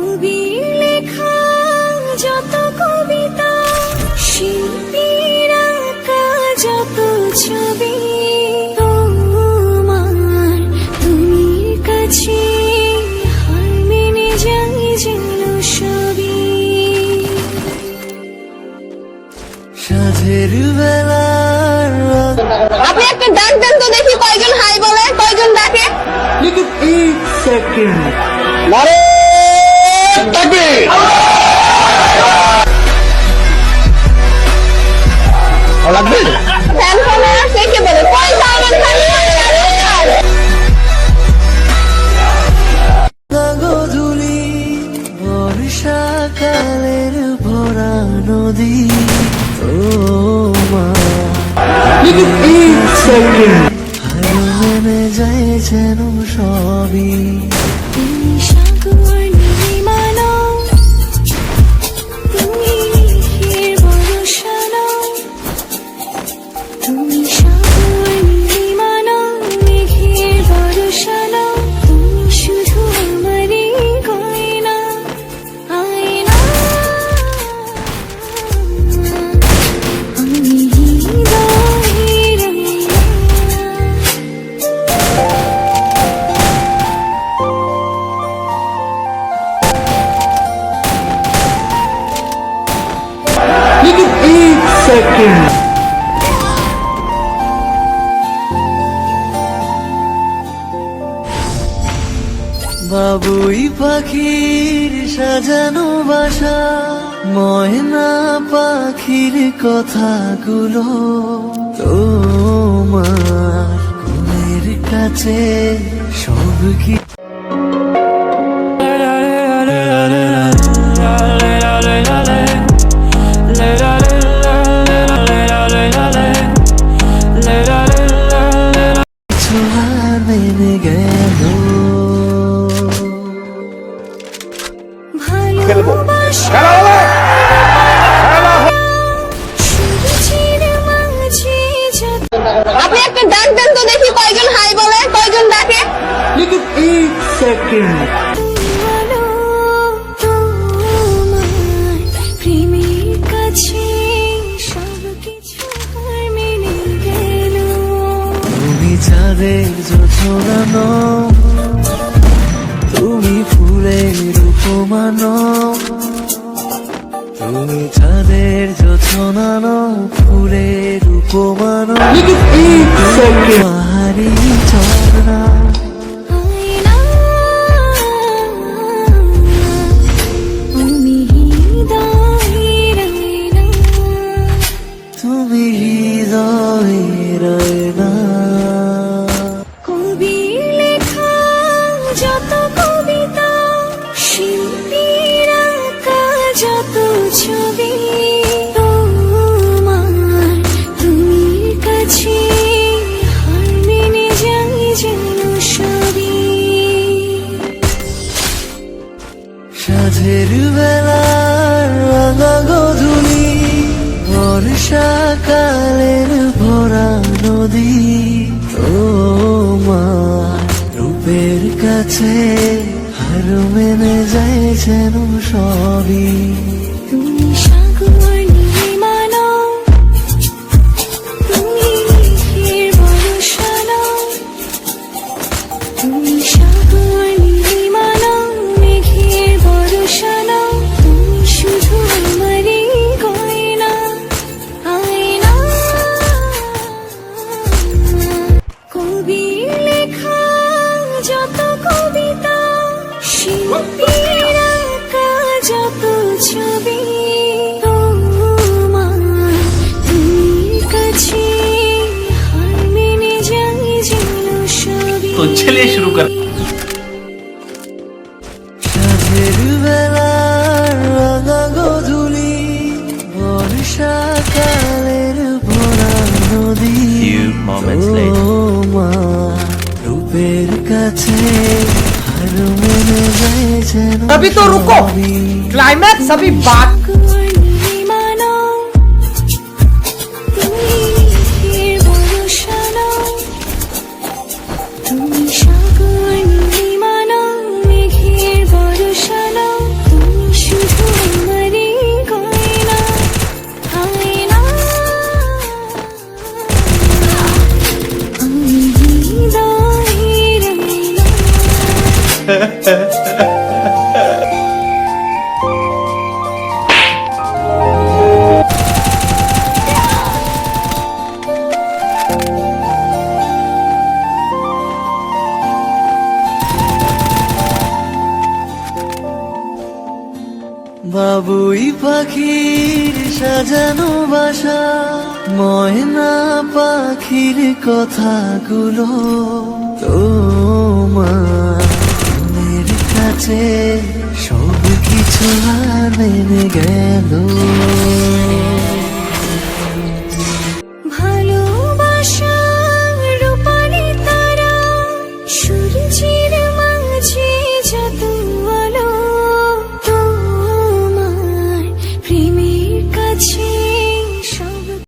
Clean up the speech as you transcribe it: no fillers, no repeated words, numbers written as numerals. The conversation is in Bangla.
কবি লেখা যত কবিতা, শিল্পীর আঁকা যত ছবি, তোমার তুমির কাছে হার মেনে যাই যেন সবই। সাধের বেলার আপনি একটা ডাক দেন তো দেখি, কয়জন হাই বলে, কয়জন ডাকে। লেকিন 1 সেকেন্ড নারে তাকবীর। লাগবে ফ্যান ফোনে আসে কে বলে, কই সালমান খান? গধূলি বর্ষাকালের ভরা নদী, লেকিন 1 সেকেন্ড হারিয়ে যায় যেন সবই। তুমি সাগর নীলিমানো, তুমি মেঘের বরসানো, তুমি সাগর নীলিমানো, মেঘের বরসানো, তুমি শুধু আমারই গয়না, আয়না। আমি হৃদয়ের আয়না। লেকিন 1 সেকেন্ড বাবুই পাখির সাজানো বাসা, ময়না পাখির কথাগুলো তোমার ঘুমের কাছে সব কি। ছোঁয়ার মেনে গেল ভালোবাসা সূর্যের মাঝে যত আপনি একটা ডাক দেন তো দেখি, কয়জন হাই বলে, কয়জন ডাকে। লেকিন 1 সেকেন্ড আলো, তোমার প্রেমের কাছে সবকিছু হার মেনে গেল। তুমি চাঁদের জোছনা নও, তুমি ফুলের উপমা নও, তুমি চাঁদের জোছনা নও, ফুলের উপমা নও, পাহাড়ি ঝর্ণা। আয়না, আমি হৃদয়ের আয়না। তুমি হৃদয়ের আয়না। কবি লেখা যত কবিতা, শিল্পীর আঁকা যত ছবি, তোমার তুমির কাছে হার মেনে যাই যেন সবই। সাধের বেলার রাঙা গধূলি বর্ষাকালের ভরা নদী, তোমার রূপের কাছে হার মেনে যায় যেন সবই। তুমি সাগর নীলিমানো, তুমি মেঘের বরসানো, তুমি সাগর নীলিমানো, মেঘের বরসানো, তুমি শুধু আমারই গয়না, আয়না। কবি লেখা যত কবিতা, শিল্পীর আঁকা যত ছবি, তোমার তুমির কাছে হার মেনে যাই যেন সবই। तो चलिए शुरू कर। সাধের বেলার রাঙা গধূলি বর্ষাকালের ভরা নদী, Few moments later. তোমার রূপের কাছে হার মেনে যায় যেন अभी तो रुको, সবই। क्लाइमैक्स अभी बात। সাগর নীলিমানো, তুমি মেঘের বরসানো, তুমি সাগর নীলিমানো, মেঘের বরসানো, বাবুই পাখির সাজানো বাসা, ময়না পাখির কথাগুলো তোমার মনের কাছে সব কিছু আর মেনে গেল।